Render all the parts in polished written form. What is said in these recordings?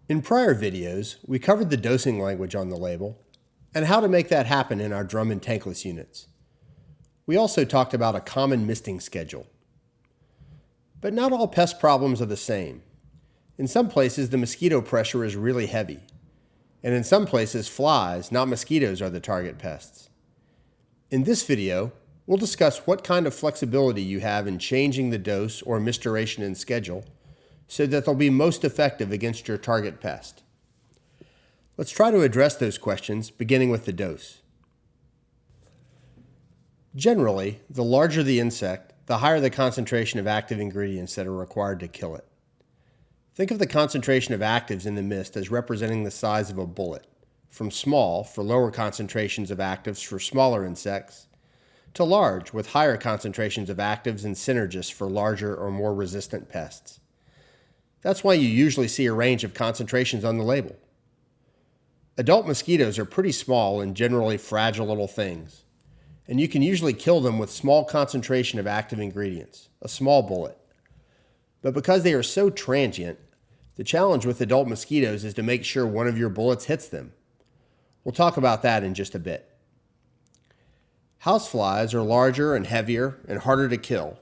In prior videos, we covered the dosing language on the label and how to make that happen in our drum and tankless units. We also talked about a common misting schedule. But not all pest problems are the same. In some places, the mosquito pressure is really heavy. And in some places, flies, not mosquitoes, are the target pests. In this video, we'll discuss what kind of flexibility you have in changing the dose or misduration in schedule so that they'll be most effective against your target pest. Let's try to address those questions, beginning with the dose. Generally, the larger the insect, the higher the concentration of active ingredients that are required to kill it. Think of the concentration of actives in the mist as representing the size of a bullet, from small, for lower concentrations of actives for smaller insects, to large, with higher concentrations of actives and synergists for larger or more resistant pests. That's why you usually see a range of concentrations on the label. Adult mosquitoes are pretty small and generally fragile little things, and you can usually kill them with small concentration of active ingredients, a small bullet. But because they are so transient, the challenge with adult mosquitoes is to make sure one of your bullets hits them. We'll talk about that in just a bit. Houseflies are larger and heavier and harder to kill,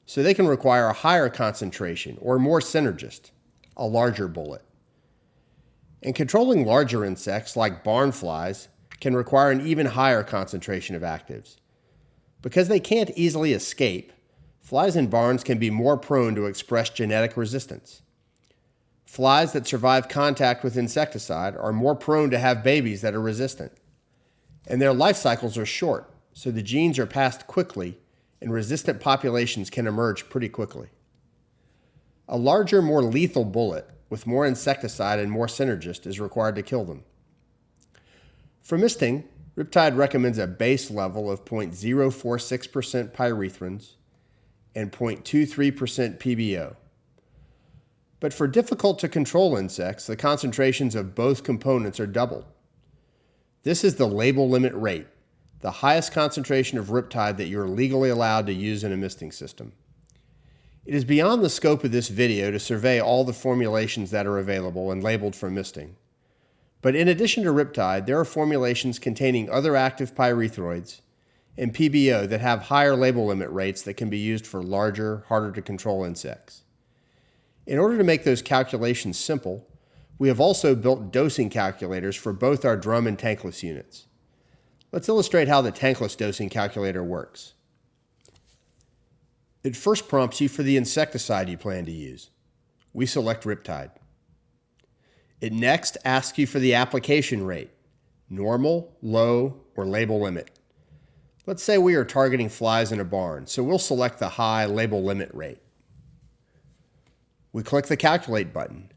so they can require a higher concentration or more synergist, a larger bullet. And controlling larger insects like barn flies can require an even higher concentration of actives. Because they can't easily escape, flies in barns can be more prone to express genetic resistance. Flies that survive contact with insecticide are more prone to have babies that are resistant. And their life cycles are short, so the genes are passed quickly and resistant populations can emerge pretty quickly. A larger, more lethal bullet with more insecticide and more synergist is required to kill them. For misting, Riptide recommends a base level of 0.046% pyrethrins and 0.23% PBO. But for difficult to control insects, the concentrations of both components are doubled. This is the label limit rate, the highest concentration of Riptide that you're legally allowed to use in a misting system. It is beyond the scope of this video to survey all the formulations that are available and labeled for misting. But in addition to Riptide, there are formulations containing other active pyrethroids and PBO that have higher label limit rates that can be used for larger, harder to control insects. In order to make those calculations simple, we have also built dosing calculators for both our drum and tankless units. Let's illustrate how the tankless dosing calculator works. It first prompts you for the insecticide you plan to use. We select Riptide. It next asks you for the application rate, normal, low, or label limit. Let's say we are targeting flies in a barn, so we'll select the high label limit rate. We click the Calculate button,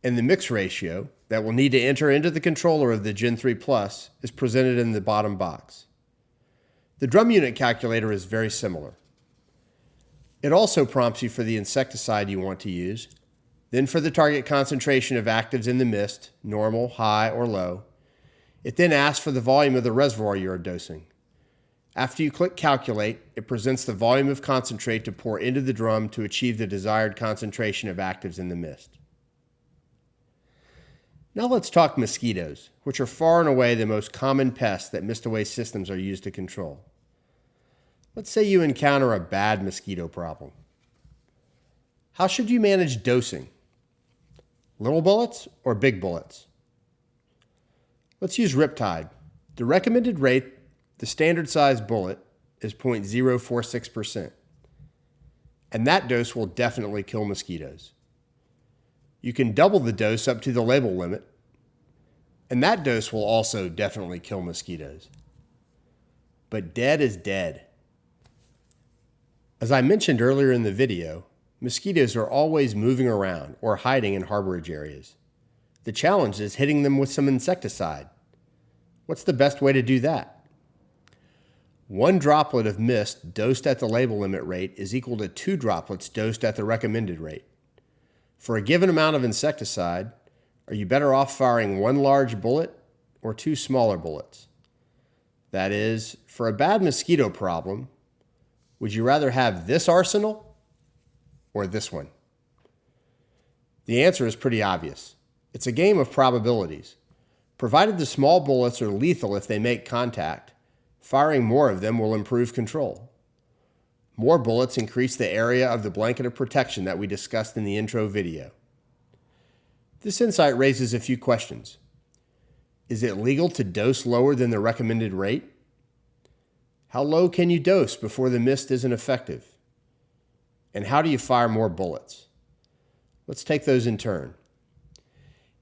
and the mix ratio that we'll need to enter into the controller of the Gen 3 Plus is presented in the bottom box. The drum unit calculator is very similar. It also prompts you for the insecticide you want to use, then for the target concentration of actives in the mist, normal, high, or low. It then asks for the volume of the reservoir you are dosing. After you click Calculate, it presents the volume of concentrate to pour into the drum to achieve the desired concentration of actives in the mist. Now let's talk mosquitoes, which are far and away the most common pests that MistAway systems are used to control. Let's say you encounter a bad mosquito problem. How should you manage dosing? Little bullets or big bullets? Let's use Riptide. The recommended rate, the standard size bullet, is 0.046%. And that dose will definitely kill mosquitoes. You can double the dose up to the label limit, and that dose will also definitely kill mosquitoes. But dead is dead. As I mentioned earlier in the video, mosquitoes are always moving around or hiding in harborage areas. The challenge is hitting them with some insecticide. What's the best way to do that? 1 droplet of mist dosed at the label limit rate is equal to 2 droplets dosed at the recommended rate. For a given amount of insecticide, are you better off firing 1 large bullet or 2 smaller bullets? That is, for a bad mosquito problem, would you rather have this arsenal or this one? The answer is pretty obvious. It's a game of probabilities. Provided the small bullets are lethal if they make contact, firing more of them will improve control. More bullets increase the area of the blanket of protection that we discussed in the intro video. This insight raises a few questions. Is it legal to dose lower than the recommended rate? How low can you dose before the mist isn't effective? And how do you fire more bullets? Let's take those in turn.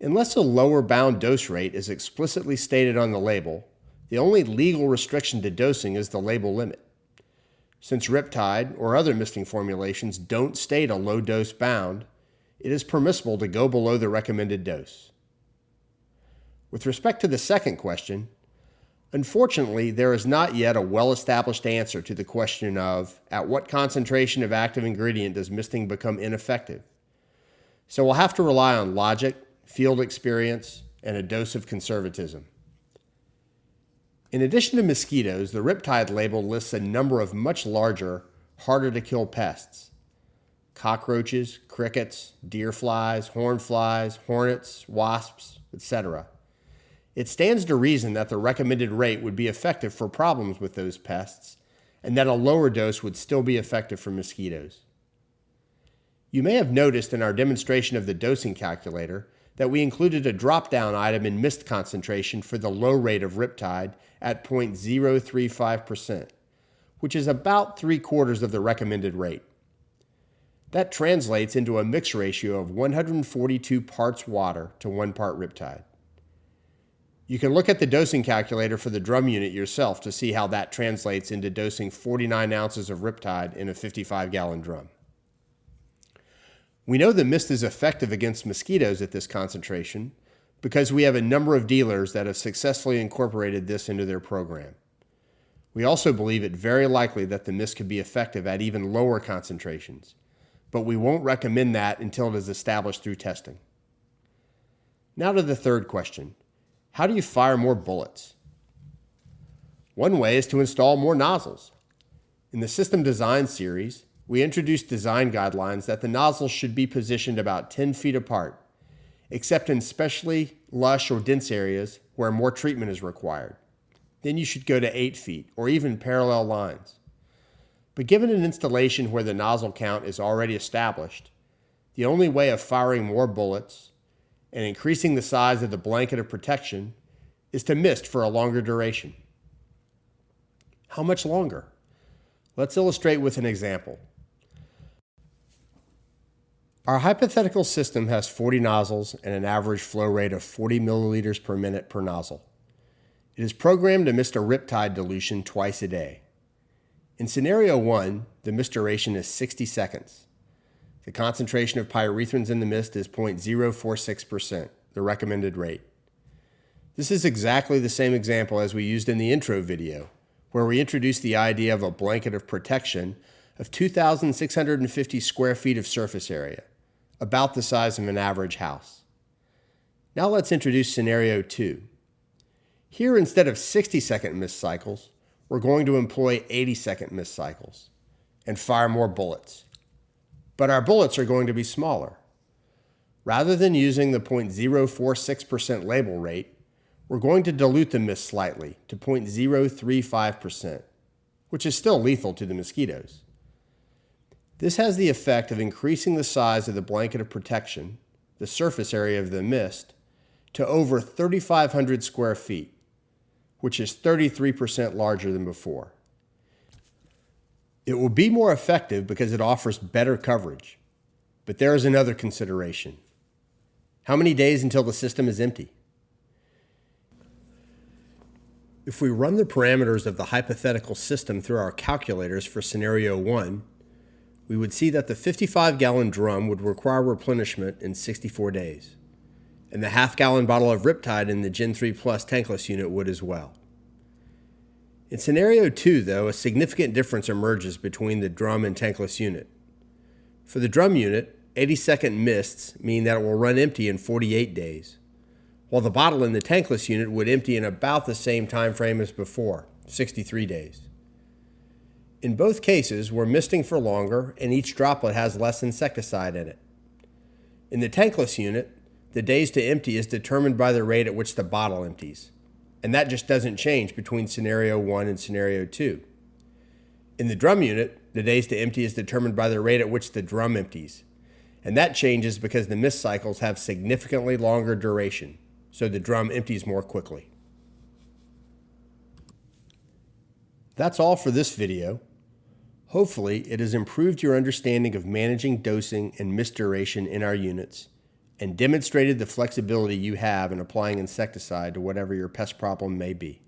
Unless a lower bound dose rate is explicitly stated on the label, the only legal restriction to dosing is the label limit. Since Riptide or other misting formulations don't state a low dose bound, it is permissible to go below the recommended dose. With respect to the second question, unfortunately, there is not yet a well-established answer to the question of at what concentration of active ingredient does misting become ineffective. So we'll have to rely on logic, field experience, and a dose of conservatism. In addition to mosquitoes, the Riptide label lists a number of much larger, harder to kill pests. Cockroaches, crickets, deer flies, horn flies, hornets, wasps, etc. It stands to reason that the recommended rate would be effective for problems with those pests, and that a lower dose would still be effective for mosquitoes. You may have noticed in our demonstration of the dosing calculator that we included a drop-down item in mist concentration for the low rate of Riptide at 0.035%, which is about 3/4 of the recommended rate. That translates into a mix ratio of 142 parts water to 1 part Riptide. You can look at the dosing calculator for the drum unit yourself to see how that translates into dosing 49 ounces of Riptide in a 55-gallon drum. We know the mist is effective against mosquitoes at this concentration because we have a number of dealers that have successfully incorporated this into their program. We also believe it very likely that the mist could be effective at even lower concentrations, but we won't recommend that until it is established through testing. Now to the third question. How do you fire more bullets? One way is to install more nozzles. In the System Design series, we introduced design guidelines that the nozzles should be positioned about 10 feet apart, except in especially lush or dense areas where more treatment is required. Then you should go to 8 feet or even parallel lines. But given an installation where the nozzle count is already established, the only way of firing more bullets and increasing the size of the blanket of protection is to mist for a longer duration. How much longer? Let's illustrate with an example. Our hypothetical system has 40 nozzles and an average flow rate of 40 milliliters per minute per nozzle. It is programmed to mist a Riptide dilution twice a day. In scenario 1, the mist duration is 60 seconds. The concentration of pyrethrins in the mist is 0.046%, the recommended rate. This is exactly the same example as we used in the intro video, where we introduced the idea of a blanket of protection of 2,650 square feet of surface area, about the size of an average house. Now let's introduce scenario 2. Here, instead of 60-second mist cycles, we're going to employ 80-second mist cycles and fire more bullets. But our bullets are going to be smaller. Rather than using the 0.046% label rate, we're going to dilute the mist slightly to 0.035%, which is still lethal to the mosquitoes. This has the effect of increasing the size of the blanket of protection, the surface area of the mist, to over 3,500 square feet, which is 33% larger than before. It will be more effective because it offers better coverage, but there is another consideration. How many days until the system is empty? If we run the parameters of the hypothetical system through our calculators for scenario 1, we would see that the 55-gallon drum would require replenishment in 64 days, and the half-gallon bottle of Riptide in the Gen 3 Plus tankless unit would as well. In scenario 2, though, a significant difference emerges between the drum and tankless unit. For the drum unit, 80-second mists mean that it will run empty in 48 days, while the bottle in the tankless unit would empty in about the same time frame as before, 63 days. In both cases, we're misting for longer and each droplet has less insecticide in it. In the tankless unit, the days to empty is determined by the rate at which the bottle empties. And that just doesn't change between scenario 1 and scenario 2. In the drum unit, the days to empty is determined by the rate at which the drum empties. And that changes because the mist cycles have significantly longer duration, so the drum empties more quickly. That's all for this video. Hopefully, it has improved your understanding of managing dosing and mist duration in our units and demonstrated the flexibility you have in applying insecticide to whatever your pest problem may be.